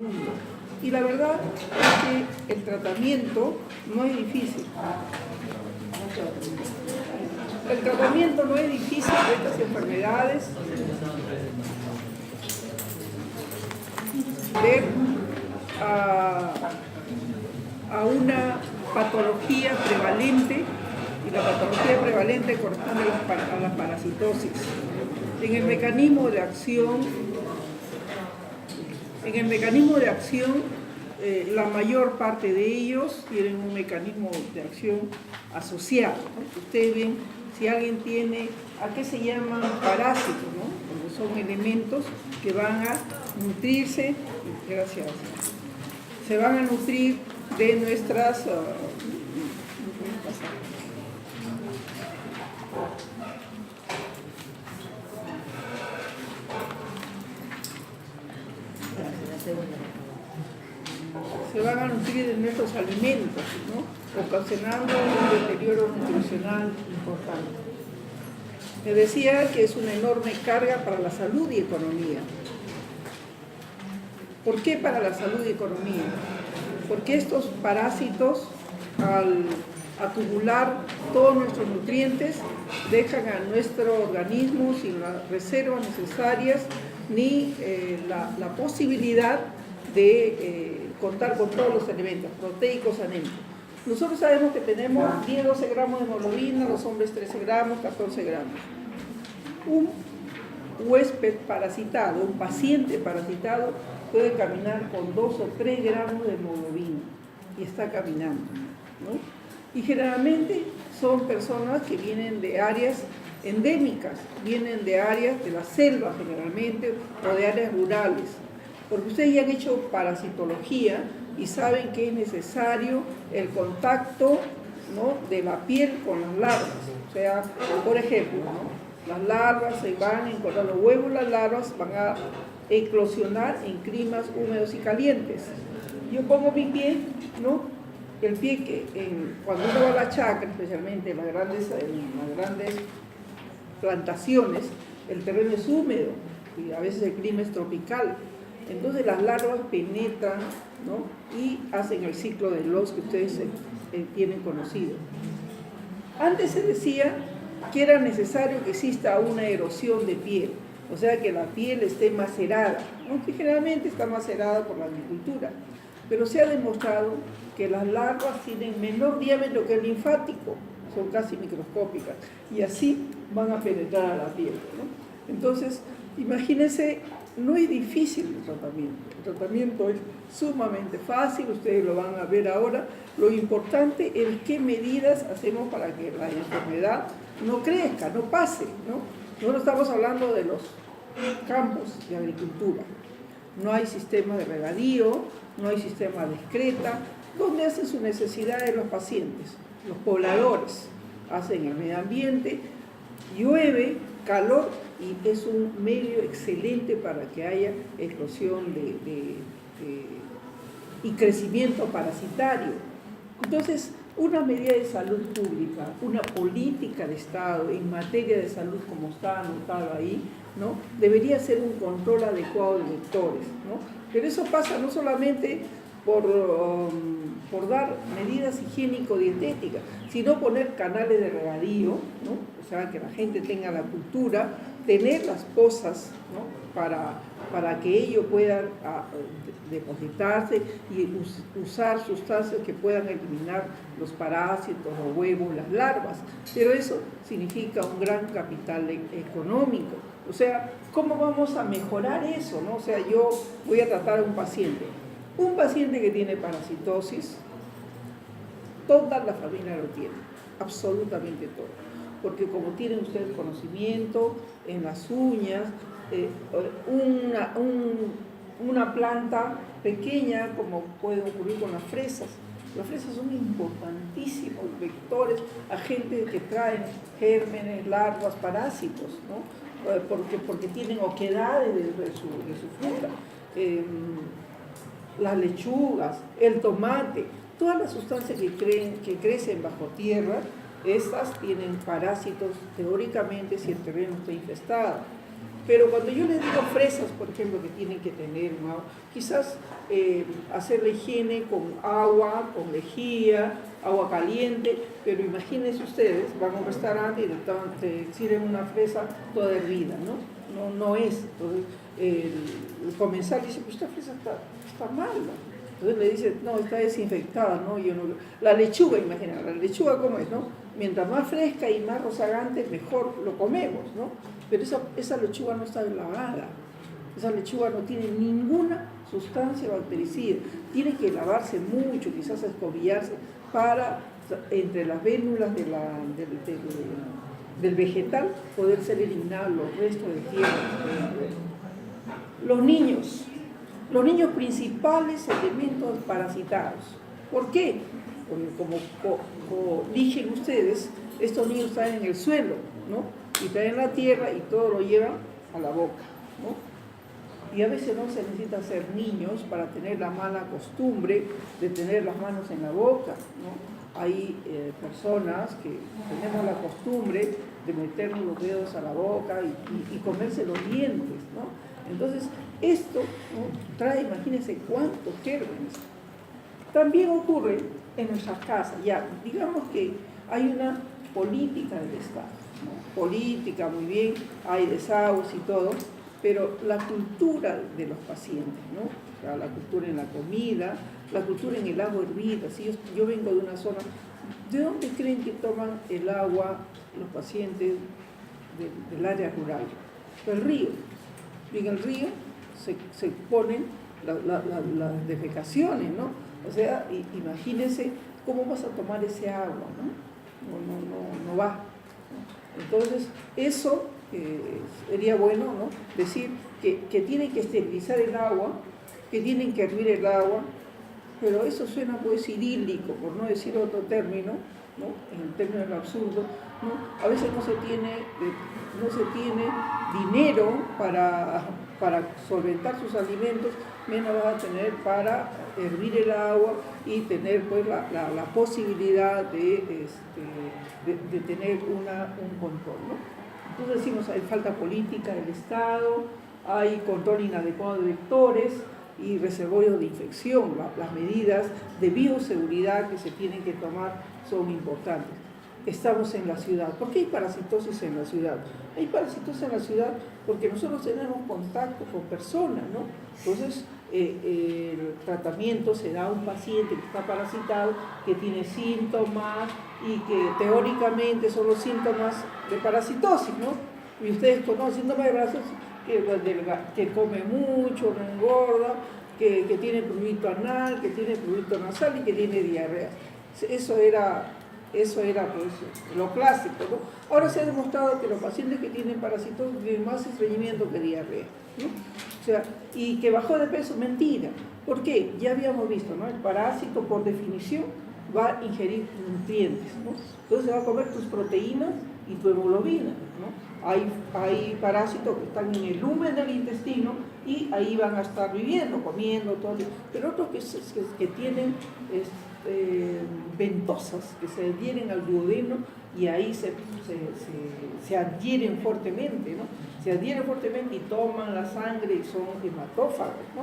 mundo. Y la verdad es que el tratamiento no es difícil. El tratamiento no es difícil de estas enfermedades. Ver a una patología prevalente, y la patología prevalente corresponde a la parasitosis. En el mecanismo de acción, la mayor parte de ellos tienen un mecanismo de acción asociado, ¿no? Ustedes ven, si alguien tiene, ¿a qué se llaman parásitos, ¿no? Porque son elementos que van a nutrirse, gracias, se van a nutrir de nuestras... se van a nutrir de nuestros alimentos, ¿no? Ocasionando un deterioro nutricional importante. Me decía que es una enorme carga para la salud y economía. ¿Por qué para la salud y economía? Porque estos parásitos, al acumular todos nuestros nutrientes, dejan a nuestro organismo sin las reservas necesarias ni la posibilidad de contar con todos los elementos proteicos, anémicos. Nosotros sabemos que tenemos 10-12 gramos de hemoglobina, los hombres 13 gramos, 14 gramos. Un huésped parasitado, un paciente parasitado, puede caminar con 2 o 3 gramos de hemoglobina y está caminando, ¿no? Y generalmente son personas que vienen de áreas endémicas, vienen de áreas de la selva generalmente o de áreas rurales, porque ustedes ya han hecho parasitología y saben que es necesario el contacto, ¿no?, de la piel con las larvas. O sea, por ejemplo, ¿no?, las larvas se van a encontrar, los huevos, las larvas van a eclosionar en climas húmedos y calientes. Yo pongo mi pie, ¿no? El pie que cuando uno va a la chacra, especialmente en las grandes plantaciones, el terreno es húmedo y a veces el clima es tropical. Entonces las larvas penetran, ¿no?, y hacen el ciclo de Loss que ustedes tienen conocido. Antes se decía que era necesario que exista una erosión de piel, o sea que la piel esté macerada, aunque generalmente está macerada por la agricultura, pero se ha demostrado que las larvas tienen menor diámetro que el linfático, son casi microscópicas, y así van a penetrar a la piel, ¿no? Entonces, imagínense, no es difícil el tratamiento es sumamente fácil, ustedes lo van a ver ahora. Lo importante es qué medidas hacemos para que la enfermedad no crezca, no pase, ¿no? Nosotros estamos hablando de los campos de agricultura. No hay sistema de regadío, no hay sistema de excreta. ¿Dónde hacen sus necesidades los pacientes? Los pobladores hacen el medio ambiente, llueve, calor, y es un medio excelente para que haya eclosión y crecimiento parasitario. Entonces, una medida de salud pública, una política de Estado en materia de salud, como está anotado ahí, ¿no?, debería ser un control adecuado de vectores, ¿no? Pero eso pasa no solamente por dar medidas higiénico-dietéticas, sino poner canales de regadío, ¿no?, o sea, que la gente tenga la cultura, tener las pozas, ¿no?, para que ellos puedan depositarse y usar sustancias que puedan eliminar los parásitos, los huevos, las larvas. Pero eso significa un gran capital económico. O sea, ¿cómo vamos a mejorar eso, no? O sea, yo voy a tratar a un paciente que tiene parasitosis, toda la familia lo tiene, absolutamente todo, porque como tienen ustedes conocimiento, en las uñas, una planta pequeña, como puede ocurrir con las fresas son importantísimos vectores, agentes que traen gérmenes, larvas, parásitos, ¿no?, porque tienen oquedades de su fruta. Las lechugas, el tomate, todas las sustancias que crecen bajo tierra, estas tienen parásitos teóricamente si el terreno está infestado. Pero cuando yo les digo fresas, por ejemplo, que tienen que tener un agua, quizás hacer la higiene con agua, con lejía, agua caliente, pero imagínense ustedes, van a un restaurante y te sirven una fresa toda hervida, ¿no? No es. Entonces, el comensal dice, pues esta fresa está mal, ¿no? Entonces le dice, no, está desinfectada, ¿no? La lechuga, imagínate, la lechuga ¿cómo es, no? Mientras más fresca y más rozagante, mejor lo comemos, ¿no? Pero esa lechuga no está lavada, esa lechuga no tiene ninguna sustancia bactericida, tiene que lavarse mucho, quizás escobillarse, para, entre las vénulas del vegetal, poder ser eliminados los restos de tierra. Los niños principales elementos parasitados. ¿Por qué? Porque como dicen ustedes, estos niños están en el suelo, ¿no? Y traen la tierra y todo lo llevan a la boca, ¿no? Y a veces no se necesita ser niños para tener la mala costumbre de tener las manos en la boca, ¿no? Hay personas que tenemos la costumbre de meternos los dedos a la boca y comerse los dientes, ¿no? Entonces, esto, ¿no?, trae, imagínense cuántos gérmenes. También ocurre en nuestras casas, ya, digamos que hay una política del Estado, ¿no? Política, muy bien, hay desahucios y todo, pero la cultura de los pacientes, ¿no? O sea, la cultura en la comida, la cultura en el agua hervida. Si yo vengo de una zona, ¿de dónde creen que toman el agua los pacientes del área rural? Del río. Y en el río se ponen las defecaciones, ¿no? O sea, imagínense cómo vas a tomar ese agua, ¿no? No va. Entonces, eso sería bueno, ¿no? Decir que tienen que esterilizar el agua, que tienen que hervir el agua, pero eso suena pues idílico, por no decir otro término, ¿no? En el término del absurdo, ¿no? A veces no se tiene dinero para solventar sus alimentos, menos vas a tener para hervir el agua y tener pues la posibilidad de tener un control, ¿no? Entonces decimos, hay falta política del Estado, hay control inadecuado de vectores y reservorios de infección. Las medidas de bioseguridad que se tienen que tomar son importantes. Estamos en la ciudad. ¿Por qué hay parasitosis en la ciudad? Hay parasitosis en la ciudad porque nosotros tenemos contacto con personas, ¿no? Entonces, el tratamiento se da a un paciente que está parasitado, que tiene síntomas y que teóricamente son los síntomas de parasitosis, ¿no? Y ustedes conocen síntomas de parasitosis, que come mucho, no engorda, que tiene prurito anal, que tiene prurito nasal y que tiene diarrea. Eso era pues lo clásico, ¿no? Ahora se ha demostrado que los pacientes que tienen parasitosis tienen más estreñimiento que diarrea, ¿no? O sea, y que bajó de peso, mentira. ¿Por qué? Ya habíamos visto, ¿no? El parásito, por definición, va a ingerir nutrientes, ¿no? Entonces va a comer tus proteínas y tu hemoglobina, ¿no? Hay parásitos que están en el lumen del intestino y ahí van a estar viviendo, comiendo, todo. Pero otros que tienen ventosas, que se adhieren al duodeno y ahí se adhieren fuertemente, ¿no? Se adhieren fuertemente y toman la sangre y son hematófagos, ¿no?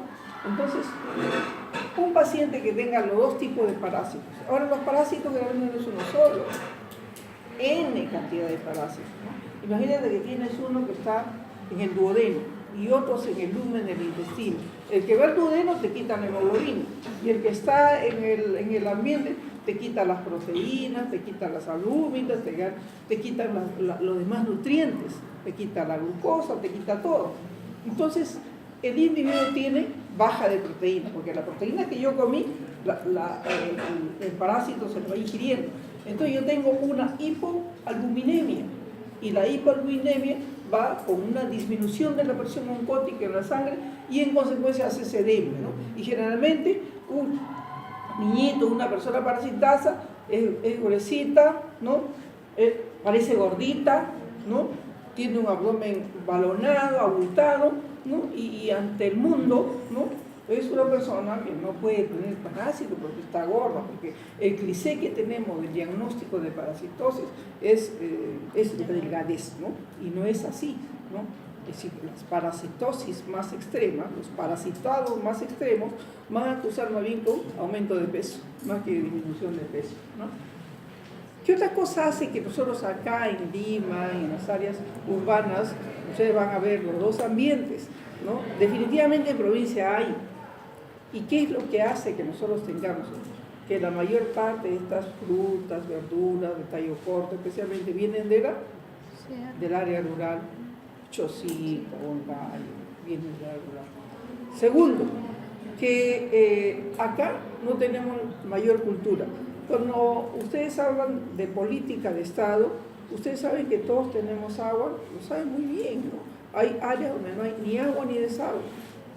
Entonces, un paciente que tenga los dos tipos de parásitos. Ahora, los parásitos realmente no es uno solo, N cantidad de parásitos, ¿no? Imagínate que tienes uno que está en el duodeno y otros en el lumen del intestino. El que va al duodeno te quita la hemoglobina y el que está en el ambiente te quita las proteínas, te quita las albúminas, te quita los demás nutrientes, te quita la glucosa, te quita todo. Entonces, el individuo tiene baja de proteína, porque la proteína que yo comí, el parásito se lo va ingiriendo. Entonces yo tengo una hipoalbuminemia, y la hipoalbuminemia va con una disminución de la presión oncótica en la sangre y en consecuencia hace sedema, ¿no? Y generalmente un niñito, una persona parasitaza es gruesita, ¿no? Parece gordita, ¿no? Tiene un abdomen balonado, abultado, ¿no? Y ante el mundo, ¿no? Es una persona que no puede tener parásito porque está gorda, porque el cliché que tenemos del diagnóstico de parasitosis es delgadez, ¿no? Y no es así, ¿no? Es decir, las parasitosis más extremas, los parasitados más extremos, van a causar más bien con aumento de peso, más que disminución de peso, ¿no? ¿Qué otra cosa hace que nosotros acá en Lima, en las áreas urbanas, ustedes van a ver los dos ambientes, ¿no? Definitivamente en provincia hay. ¿Y qué es lo que hace que nosotros tengamos? Que la mayor parte de estas frutas, verduras, de tallo corto, especialmente vienen del área rural, chocito, gallo, vienen del área rural. Segundo, que acá no tenemos mayor cultura. Cuando ustedes hablan de política de Estado, ustedes saben que todos tenemos agua, lo saben muy bien, ¿no? Hay áreas donde no hay ni agua ni desagüe,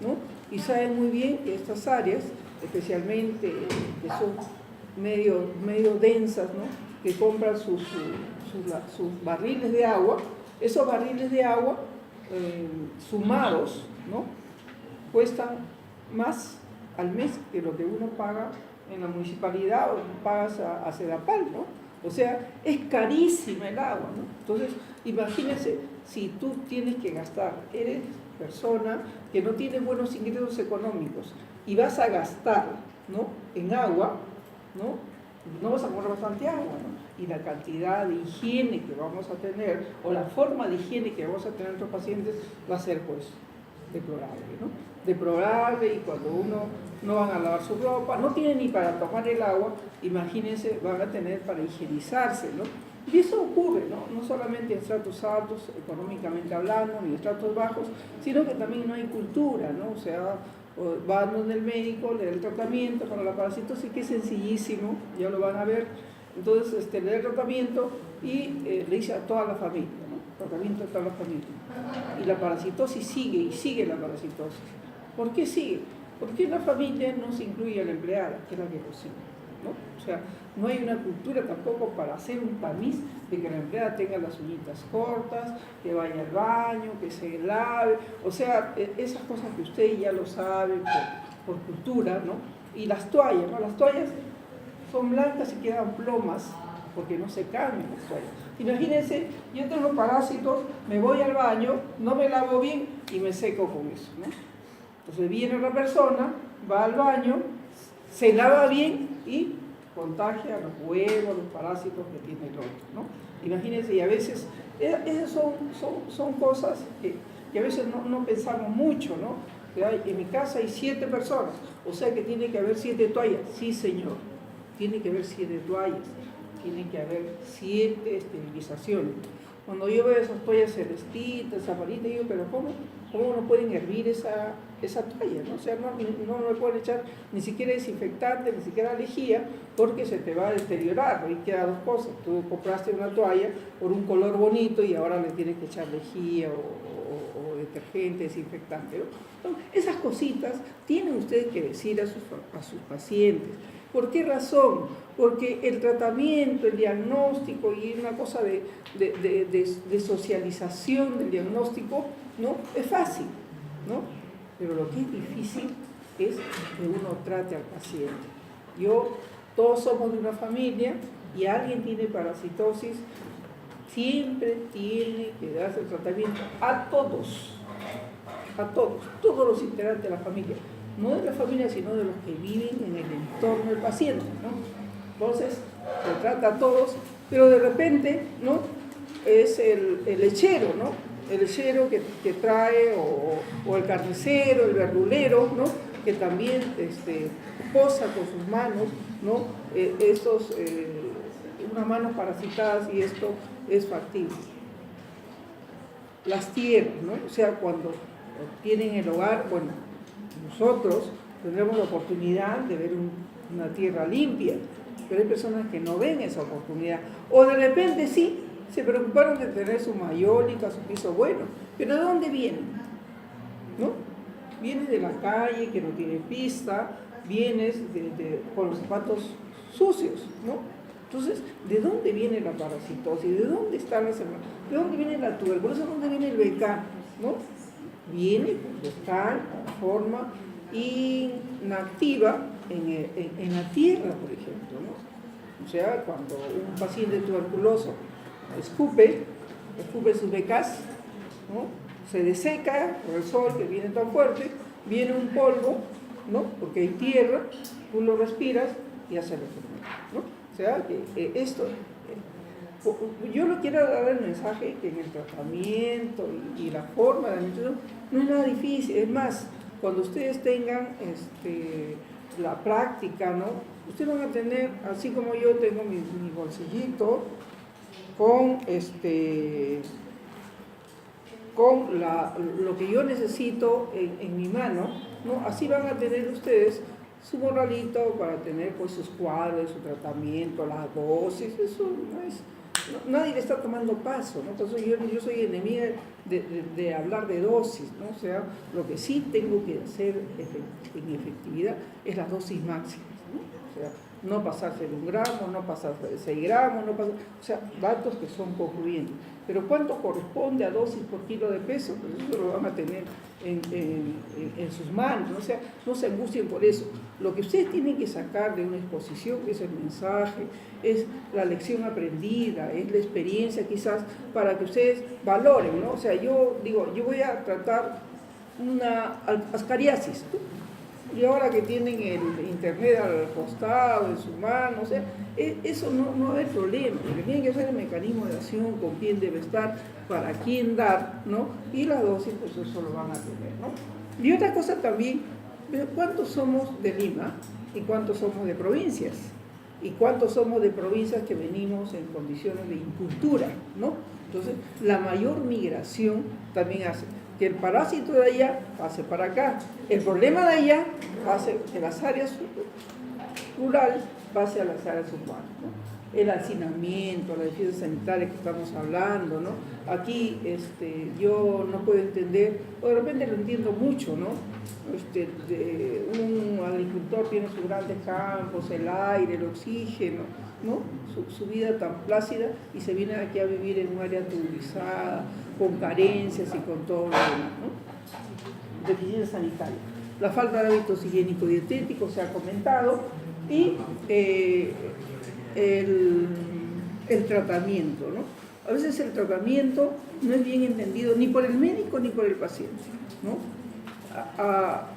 ¿no? Y saben muy bien que estas áreas, especialmente que son medio densas, ¿no? Que compran sus barriles de agua, esos barriles de agua sumados, ¿no? Cuestan más al mes que lo que uno paga en la municipalidad o pagas a Sedapal, ¿no? O sea, es carísima el agua, ¿no? Entonces, imagínense, si tú tienes que gastar, eres persona que no tiene buenos ingresos económicos y vas a gastar, ¿no? En agua, no vas a comprar bastante agua, ¿no? Y la cantidad de higiene que vamos a tener, o la forma de higiene que vamos a tener nuestros pacientes, va a ser, pues, deplorable, ¿no? Deplorable, y cuando uno no van a lavar su ropa, no tiene ni para tomar el agua, imagínense, van a tener para higienizarse, ¿no? Y eso ocurre, ¿no? No solamente en estratos altos, económicamente hablando, ni en estratos bajos, sino que también no hay cultura, ¿no? O sea, van donde el médico, le da el tratamiento para la parasitosis, que es sencillísimo, ya lo van a ver. Entonces, le da el tratamiento y le dice a toda la familia, ¿no? Tratamiento a toda la familia. Y la parasitosis sigue, y sigue la parasitosis. ¿Por qué sigue? Porque en la familia no se incluye a la empleada, que es la que cocina, ¿no? O sea, no hay una cultura tampoco para hacer un tamiz de que la empleada tenga las uñitas cortas, que vaya al baño, que se lave, o sea, esas cosas que usted ya lo sabe por cultura, ¿no? Y las toallas, ¿no? Las toallas son blancas y quedan plomas porque no se cambian las toallas. Imagínense, yo tengo parásitos, me voy al baño, no me lavo bien y me seco con eso, ¿no? Entonces viene una persona, va al baño, se lava bien y contagia los huevos, los parásitos que tiene el otro, ¿no? Imagínense, y a veces, esas son cosas que a veces no pensamos mucho, ¿no? En mi casa hay 7 personas, o sea que tiene que haber 7 toallas. Sí, señor, tiene que haber 7 toallas, tiene que haber 7 esterilizaciones. Cuando yo veo esas toallas celestitas, amarillas, digo, pero ¿cómo no pueden hervir esa toalla, ¿no? O sea, no le pueden echar ni siquiera desinfectante, ni siquiera lejía, porque se te va a deteriorar, ¿no? Y queda dos cosas. Tú compraste una toalla por un color bonito y ahora le tienes que echar lejía o detergente, desinfectante, ¿no? Entonces, esas cositas tienen ustedes que decir a sus pacientes. ¿Por qué razón? Porque el tratamiento, el diagnóstico y una cosa de socialización del diagnóstico, ¿no? Es fácil, ¿no? Pero lo que es difícil es que uno trate al paciente. Todos somos de una familia y alguien tiene parasitosis, siempre tiene que darse el tratamiento a todos, todos los integrantes de la familia. No de la familia, sino de los que viven en el entorno del paciente, ¿no? Entonces, se trata a todos, pero de repente, ¿no? Es el lechero, ¿no? El lechero que trae, o el carnicero, el verdulero, ¿no? Que también posa con sus manos, ¿no? Unas manos parasitadas, y esto es factible. Las tierras, ¿no? O sea, cuando tienen el hogar, bueno, nosotros tendremos la oportunidad de ver una tierra limpia, pero hay personas que no ven esa oportunidad, o de repente sí, se preocuparon de tener su mayólica, su piso bueno, pero ¿de dónde vienen? ¿No? Vienes de la calle, que no tiene pista, vienes con los zapatos sucios, ¿no? Entonces, ¿de dónde viene la parasitosis? ¿De dónde están las enfermedades? ¿De dónde viene la tuberculosis? ¿De dónde viene el VK? ¿No? Viene cuando está en forma inactiva en la tierra, por ejemplo, ¿no? O sea, cuando un paciente tuberculoso escupe sus becas, ¿no? se deseca por el sol que viene tan fuerte, viene un polvo, ¿no? Porque hay tierra, tú lo respiras y hace la enfermedad, ¿no? O sea, yo le quiero dar el mensaje que en el tratamiento y la forma de alimentación no es nada difícil. Es más, cuando ustedes tengan la práctica, ¿no? Ustedes van a tener, así como yo tengo mi bolsillito con lo que yo necesito en mi mano, ¿no? Así van a tener ustedes su morralito para tener pues sus cuadros, su tratamiento, las dosis. Eso no es, nadie le está tomando paso, ¿no? Entonces yo soy enemiga de hablar de dosis, ¿no? O sea, lo que sí tengo que hacer en efectividad es las dosis máximas, ¿no? O sea, no pasarse de 1 gramo, no pasarse de 6 gramos, o sea, datos que son concluyentes. Pero ¿cuánto corresponde a dosis por kilo de peso? Pues eso lo van a tener en sus manos, ¿no? O sea, no se angustien por eso. Lo que ustedes tienen que sacar de una exposición es el mensaje, es la lección aprendida, es la experiencia quizás para que ustedes valoren, ¿no? O sea, yo digo, yo voy a tratar una ascariasis, ¿no? Y ahora que tienen el internet al costado, en su mano, o sea, eso no es problema. Lo que tienen que hacer es el mecanismo de acción, con quién debe estar, para quién dar, ¿no? Y la dosis, pues eso lo van a tener, ¿no? Y otra cosa también, ¿cuántos somos de Lima y cuántos somos de provincias? Y cuántos somos de provincias que venimos en condiciones de incultura, ¿no? Entonces, la mayor migración también hace que el parásito de allá pase para acá. El problema de allá hace que las áreas rurales pase a las áreas urbanas, ¿no? El hacinamiento, la deficiencia sanitaria que estamos hablando, ¿no? Aquí yo no puedo entender, o de repente lo entiendo mucho, ¿no? Un agricultor tiene sus grandes campos, el aire, el oxígeno, ¿no? Su vida tan plácida, y se viene aquí a vivir en un área tuburizada, con carencias y con todo lo demás, ¿no? Deficiencia sanitaria. La falta de hábitos higiénico-dietéticos se ha comentado, y el tratamiento, ¿no? A veces el tratamiento no es bien entendido ni por el médico ni por el paciente, ¿no?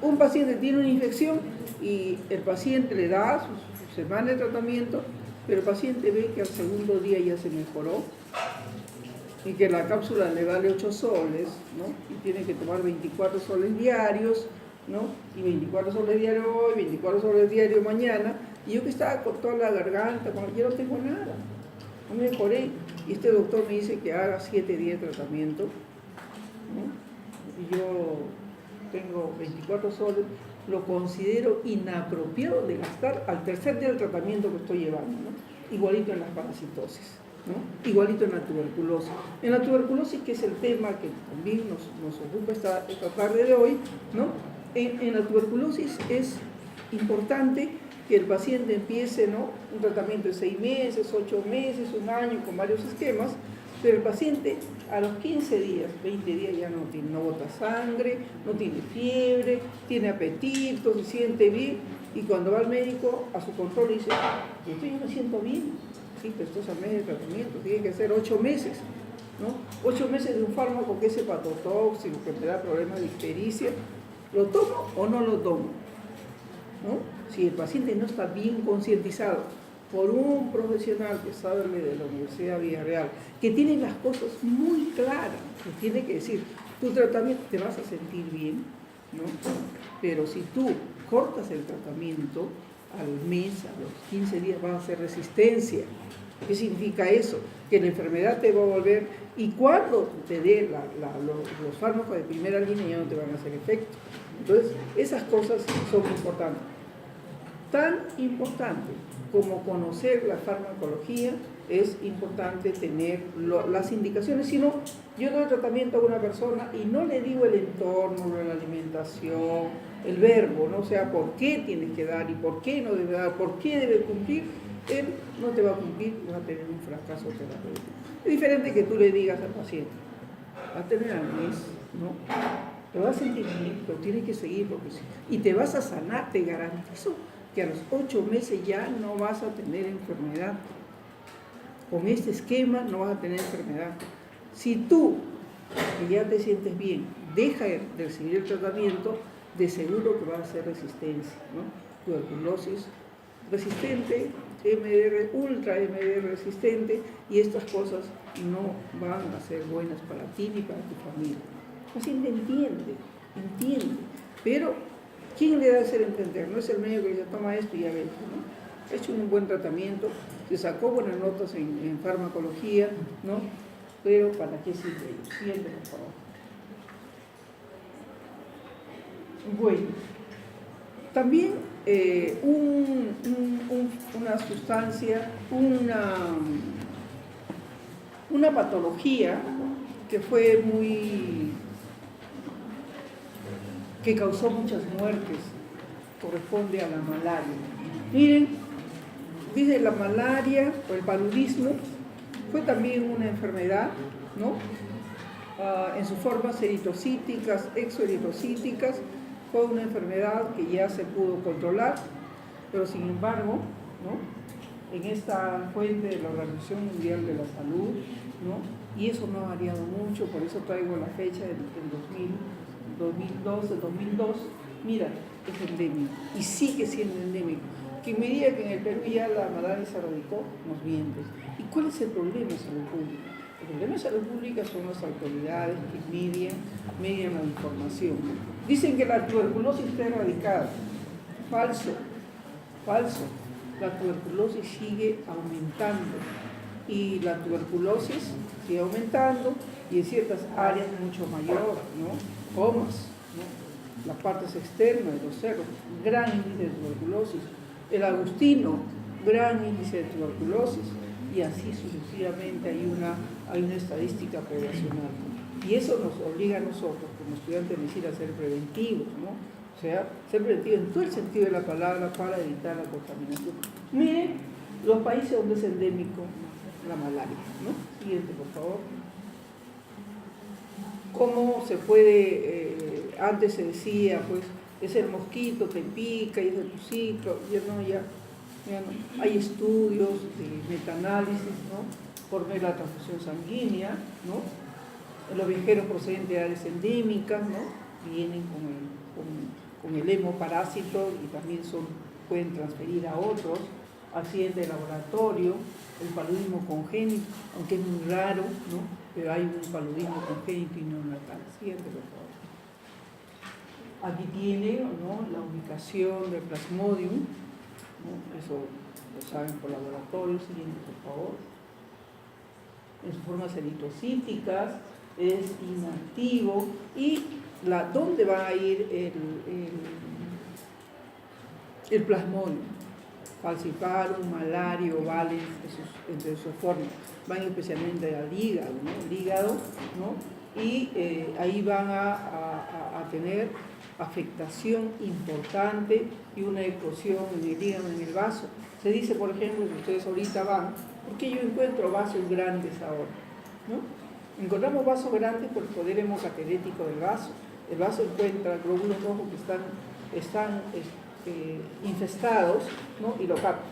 Un paciente tiene una infección y el paciente le da su semana de tratamiento, pero el paciente ve que al segundo día ya se mejoró y que la cápsula le vale 8 soles, ¿no? Y tiene que tomar 24 soles diarios, ¿no? Y 24 soles diarios hoy, 24 soles diarios mañana, y yo que estaba con toda la garganta, yo no tengo nada, no me mejoré, y este doctor me dice que haga 7 días de tratamiento, ¿no? Y yo tengo 24 soles, lo considero inapropiado de gastar al tercer día del tratamiento que estoy llevando, ¿no? Igualito en las parasitosis, ¿no? Igualito en la tuberculosis. En la tuberculosis, que es el tema que también nos ocupa esta tarde de hoy, ¿no? En la tuberculosis es importante que el paciente empiece, ¿no? Un tratamiento de 6 meses, 8 meses, 1 año, con varios esquemas, pero el paciente a los 15 días, 20 días ya no bota sangre, no tiene fiebre, tiene apetito, se siente bien, y cuando va al médico a su control dice, yo me siento bien, sí, pero esto es al mes de tratamiento, tiene que ser 8 meses, ¿no? 8 meses de un fármaco que es hepatotóxico, que te da problemas de ictericia, ¿lo tomo o no lo tomo? ¿No? Si el paciente no está bien concientizado por un profesional que sabe de la Universidad de Villarreal, que tiene las cosas muy claras, que tiene que decir, tu tratamiento te vas a sentir bien, ¿no? Pero si tú cortas el tratamiento al mes, a los 15 días vas a hacer resistencia. ¿Qué significa eso? Que la enfermedad te va a volver, y cuando te dé los fármacos de primera línea ya no te van a hacer efecto. Entonces, esas cosas son importantes. Tan importante como conocer la farmacología, es importante tener las indicaciones. Si no, yo doy tratamiento a una persona y no le digo el entorno, la alimentación, el verbo, ¿no? O sea, por qué tienes que dar y por qué no debe dar, por qué debe cumplir, él no te va a cumplir, va a tener un fracaso terapéutico. Es diferente que tú le digas al paciente, va a tener al mes, ¿no? Te vas a sentir bien, pero tienes que seguir porque sí. Y te vas a sanar, te garantizo que a los 8 meses ya no vas a tener enfermedad. Con este esquema no vas a tener enfermedad. Si tú que ya te sientes bien, deja de recibir el tratamiento, de seguro que va a ser resistencia, ¿no? Tuberculosis resistente, MDR, ultra MDR resistente, y estas cosas no van a ser buenas para ti ni para tu familia. El paciente entiende, pero ¿quién le da a hacer entender? No es el médico que dice, toma esto y ya ves, ¿no? Ha hecho un buen tratamiento, se sacó buenas notas en farmacología, ¿no? Pero ¿para qué sirve? Siguiente, por favor. Bueno, también una sustancia, una patología que causó muchas muertes, corresponde a la malaria. Miren, dice la malaria o el paludismo fue también una enfermedad, ¿no? En sus formas eritocíticas, exoeritocíticas, fue una enfermedad que ya se pudo controlar, pero sin embargo, ¿no? En esta fuente de la Organización Mundial de la Salud, ¿no? Y eso no ha variado mucho, por eso traigo la fecha del 2002, mira, es endémico, y sigue siendo endémico. Quien me diga que en el Perú ya la malaria se erradicó, nos mientes. ¿Y cuál es el problema de salud pública? El problema de salud pública son las autoridades que median la información. Dicen que la tuberculosis está erradicada. Falso. La tuberculosis sigue aumentando. Y la tuberculosis sigue aumentando y en ciertas áreas mucho mayor, ¿no? Comas, ¿no? Las partes externas de los cerros, gran índice de tuberculosis. El agustino, gran índice de tuberculosis. Y así sucesivamente hay una estadística poblacional. Y eso nos obliga a nosotros, como estudiantes de medicina, a ser preventivos, ¿no? O sea, ser preventivos en todo el sentido de la palabra para evitar la contaminación. Miren los países donde es endémico la malaria, ¿no? Siguiente, por favor. ¿Cómo se puede, antes se decía, pues, es el mosquito, te pica y es de tu ciclo, ya no. Hay estudios de metaanálisis, ¿no? Por medio de la transfusión sanguínea, ¿no? Los viajeros procedentes de áreas endémicas, ¿no? Vienen con el hemoparásito y también pueden transferir a otros. Accidente de laboratorio, el paludismo congénito, aunque es muy raro, ¿no? Pero hay un paludismo congénito y neonatal. Siguiente, por favor. Aquí tiene, ¿no? La ubicación del Plasmodium, ¿no? Eso lo saben por laboratorio. Siguiente, por favor. En sus formas eritrocíticas, es inactivo. Y ¿dónde va a ir el Plasmodium? Falciparum, malaria, ovales, entre sus formas. Van especialmente al hígado, ¿no? El hígado, ¿no? Y ahí van a tener afectación importante y una eclosión en el hígado, en el vaso. Se dice, por ejemplo, que ustedes ahorita van, ¿por qué yo encuentro vasos grandes ahora? ¿No? Encontramos vasos grandes por el poder hemocaterético del vaso. El vaso encuentra glóbulos rojos que están infestados, ¿no? Y lo capta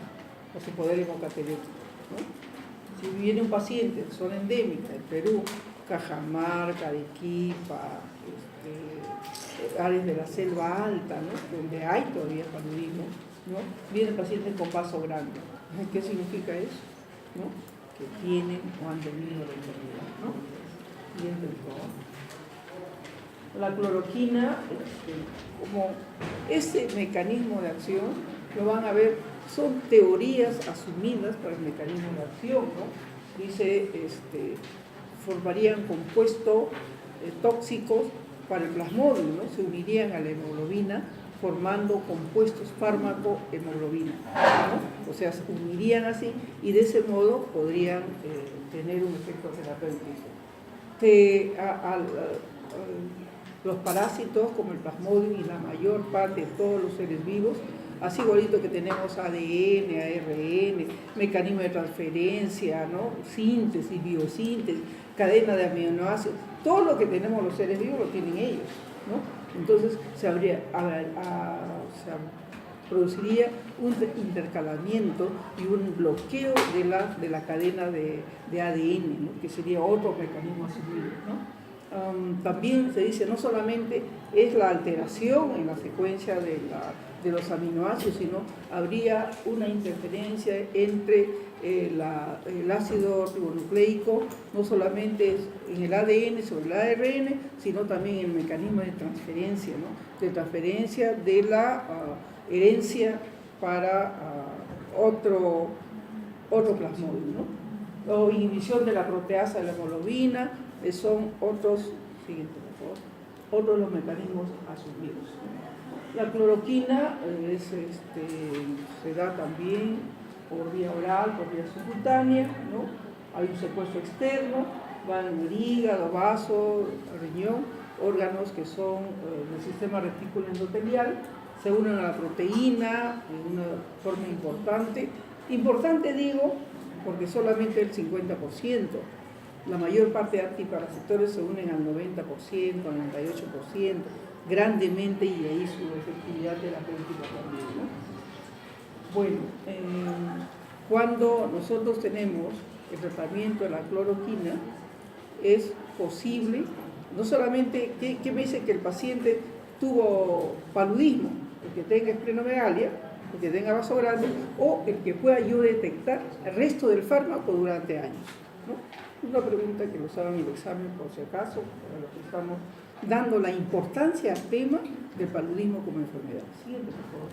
por su poder hemocaterético, ¿no? Si viene un paciente de zona endémica del Perú, Cajamarca, Arequipa, áreas de la selva alta, ¿no? Donde hay todavía paludismo, ¿no? Vienen pacientes con vaso grande. ¿Qué significa eso? ¿No? Que tienen o han tenido la enfermedad, ¿no? Bien, por favor. La cloroquina, como ese mecanismo de acción, lo van a ver, son teorías asumidas para el mecanismo de acción, ¿no? Dice, formarían compuestos tóxicos para el plasmodium, ¿no? Se unirían a la hemoglobina formando compuestos fármaco-hemoglobina, ¿no? O sea, se unirían así y de ese modo podrían tener un efecto terapéutico. Los parásitos como el plasmodium y la mayor parte de todos los seres vivos, así igualito que tenemos ADN, ARN, mecanismo de transferencia, ¿no? Síntesis, biosíntesis, cadena de aminoácidos, todo lo que tenemos los seres vivos lo tienen ellos, ¿no? Entonces se produciría un intercalamiento y un bloqueo de la cadena de ADN, ¿no? Que sería otro mecanismo asumido, ¿no? también se dice no solamente es la alteración en la secuencia de los aminoácidos, sino habría una interferencia entre el ácido ribonucleico, no solamente en el ADN sobre el ARN, sino también en el mecanismo de transferencia, ¿no? De transferencia de la herencia para otro plasmódio, ¿no? O inhibición de la proteasa de la hemoglobina, son otros, siguiente por favor, otros de los mecanismos asumidos. La cloroquina se da también por vía oral, por vía subcutánea, ¿no? Hay un secuestro externo, van en el hígado, vaso, riñón, órganos que son del sistema retículo endotelial, se unen a la proteína en una forma importante. Importante digo, porque solamente el 50%, la mayor parte de antiparasitorios se unen al 90%, al 98%, grandemente, y ahí su efectividad terapéutica también, ¿no? Bueno, cuando nosotros tenemos el tratamiento de la cloroquina, es posible, no solamente, ¿qué me dice? Que el paciente tuvo paludismo, el que tenga esplenomegalia, el que tenga vaso grande, o el que pueda yo detectar el resto del fármaco durante años, ¿no? Una pregunta que lo saben en el examen por si acaso, para lo que estamos dando la importancia al tema del paludismo como enfermedad. Siguiente, por favor.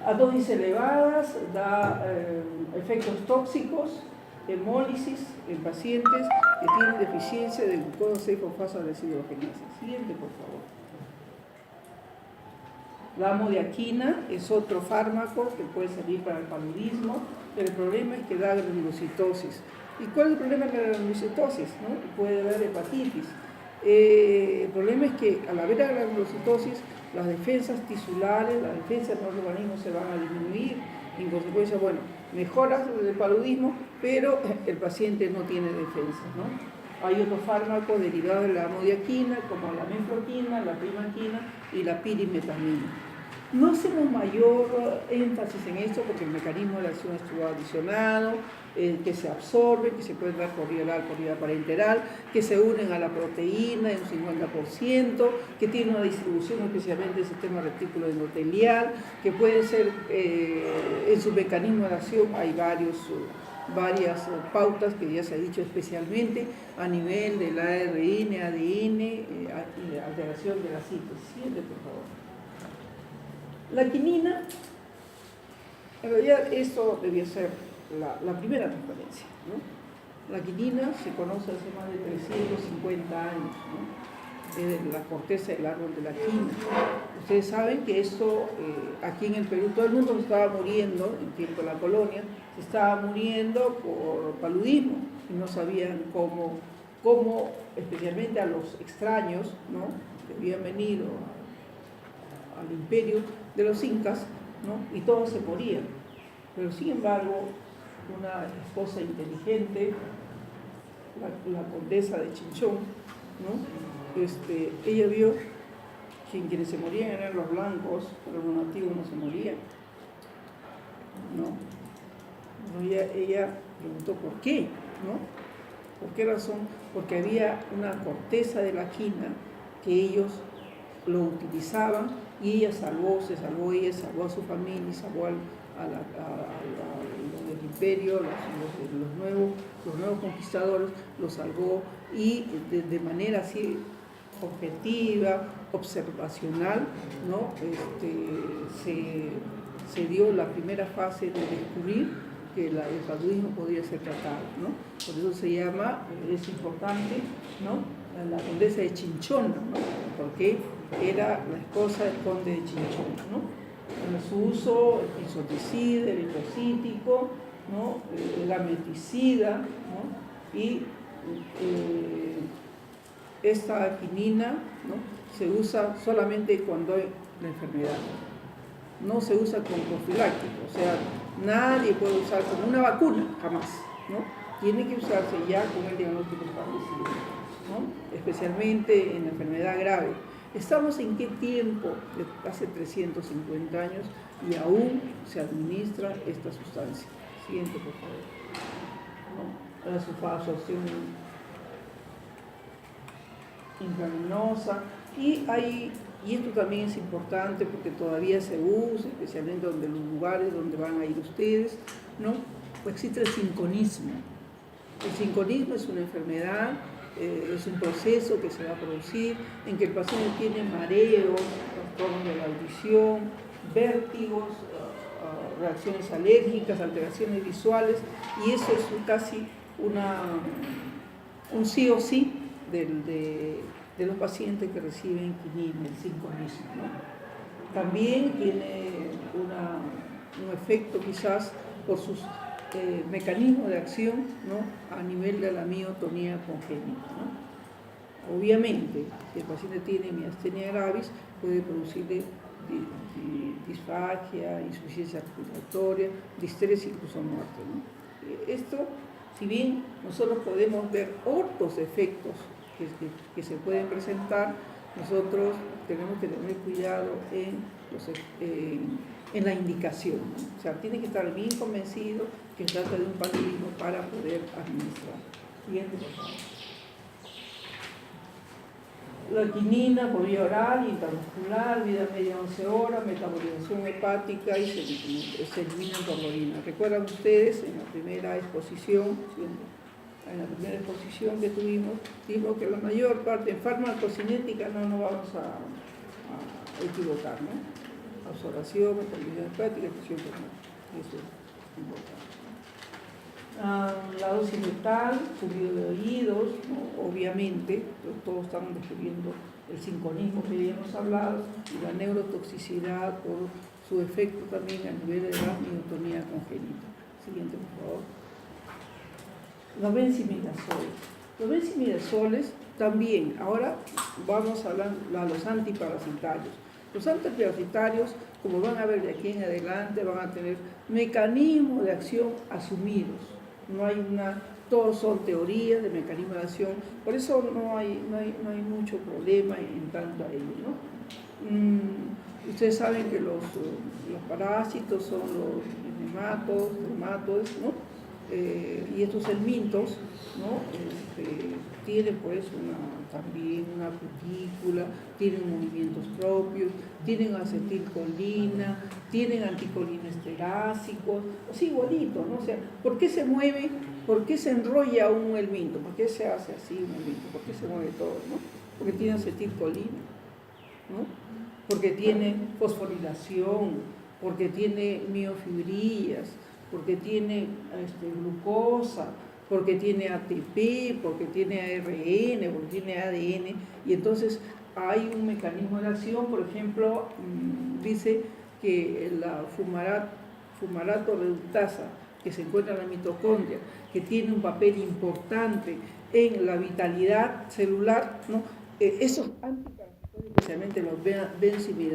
A dosis elevadas da efectos tóxicos, hemólisis en pacientes que tienen deficiencia de glucosa 6-fosfato deshidrogenasa. Siguiente, por favor. La amodiaquina es otro fármaco que puede servir para el paludismo, pero el problema es que da granulocitosis. ¿Y cuál es el problema de la granulocitosis? ¿No? Puede haber hepatitis. El problema es que al haber la granulocitosis, las defensas tisulares, las defensas de los organismos se van a disminuir. En consecuencia, bueno, mejoras el paludismo, pero el paciente no tiene defensa, ¿no? Hay otros fármacos derivados de la amodiaquina, como la menfloquina, la primaquina y la pirimetamina. No hacemos mayor énfasis en esto porque el mecanismo de acción estuvo adicionado, que se absorbe, que se puede dar por vía oral, por vía parenteral, que se unen a la proteína en un 50%, que tiene una distribución especialmente del sistema retículo endotelial, que pueden ser, en su mecanismo de acción hay varias pautas que ya se ha dicho, especialmente a nivel del ARN, ADN y alteración de la síntesis. Siguiente, por favor. La quinina, en realidad esto debía ser la primera referencia, ¿no? La quinina se conoce hace más de 350 años, ¿no? Es la corteza del árbol de la quina. Ustedes saben que esto, aquí en el Perú, todo el mundo se estaba muriendo, en tiempo de la colonia, se estaba muriendo por paludismo y no sabían cómo especialmente a los extraños, ¿no? Que habían venido al imperio de los incas, ¿no? Y todos se morían. Pero sin embargo, una esposa inteligente, la condesa de Chinchón, ¿no? Ella vio que quienes se morían eran los blancos, pero los nativos no se morían, ¿no? Ella preguntó por qué, ¿no? ¿Por qué razón? Porque había una corteza de la quina que ellos lo utilizaban y ella se salvó a su familia y salvó al del imperio, los nuevos conquistadores, los salvó, y de manera así objetiva, observacional, ¿no? Se dio la primera fase de descubrir que el paludismo podía ser tratado, ¿no? Por eso se llama, es importante, ¿no? La condesa de Chinchón, ¿no? Porque era la esposa del conde de Chinchón, ¿no? En su uso, el insecticida, el eritrocítico, ¿no? El ameticida, ¿no? Y esta quinina, ¿no? Se usa solamente cuando hay la enfermedad, no se usa como profiláctico, o sea, nadie puede usar como una vacuna, jamás, ¿no? Tiene que usarse ya con el diagnóstico establecido, ¿no? Especialmente en la enfermedad grave. Estamos en qué tiempo, hace 350 años, y aún se administra esta sustancia. Siguiente, por favor. ¿No? La sulfadabsorción intravenosa, y esto también es importante porque todavía se usa, especialmente donde los lugares donde van a ir ustedes, ¿no? Pues existe el sinconismo. El sinconismo es una enfermedad, es un proceso que se va a producir en que el paciente tiene mareos, trastornos de la audición, vértigos, reacciones alérgicas, alteraciones visuales, y eso es casi un sí o sí de los pacientes que reciben quinina, el sinconismo, ¿no? También tiene un efecto quizás por sus mecanismos de acción, ¿no? A nivel de la miotonía congénita, ¿no? Obviamente, si el paciente tiene miastenia gravis, puede producirle disfagia, insuficiencia respiratoria, distrés, incluso muerte, ¿no? Esto, si bien nosotros podemos ver otros efectos que se pueden presentar, nosotros tenemos que tener cuidado en la indicación, ¿no? O sea, tiene que estar bien convencido que se trata de un paludismo para poder administrar. Siguiente, por favor. La quinina por vía oral, intramuscular, vida media 11 horas, metabolización hepática y se eliminan por la orina. ¿Recuerdan ustedes en la primera exposición? En la primera exposición que tuvimos, dijimos que la mayor parte en farmacocinética no nos vamos a equivocar, ¿no? Absorción, metabolización hepática, expresión pulmonar. Eso es importante. La dosis letal, subido de oídos, ¿no? Obviamente, todos estamos describiendo el sinconismo que habíamos hablado, y la neurotoxicidad por su efecto también a nivel de la miotonía congénita. Siguiente, por favor. Los benzimidazoles. Los benzimidazoles también, ahora vamos a hablar de los antiparasitarios. Los antiparasitarios, como van a ver de aquí en adelante, van a tener mecanismos de acción asumidos. No hay todos son teorías de mecanismo de acción, por eso no hay mucho problema en tanto a ello, ¿no? Ustedes saben que los parásitos son los nematodos, ¿no? Y estos helmintos, ¿no? Tienen pues también una cutícula, tienen movimientos propios, tienen acetilcolina, tienen anticolinesterácicos, así igualito, ¿no? O sea, ¿por qué se mueve? ¿Por qué se enrolla un helminto? ¿Por qué se hace así un helminto? ¿Por qué se mueve todo, no? Porque tiene acetilcolina, ¿no? Porque tiene fosforilación, porque tiene miofibrillas, porque tiene glucosa, porque tiene ATP, porque tiene ARN, porque tiene ADN, y entonces hay un mecanismo de acción. Por ejemplo, dice que la fumarato reductasa, que se encuentra en la mitocondria, que tiene un papel importante en la vitalidad celular, ¿no? Esos antiparasitarios, especialmente los benzimidazoles,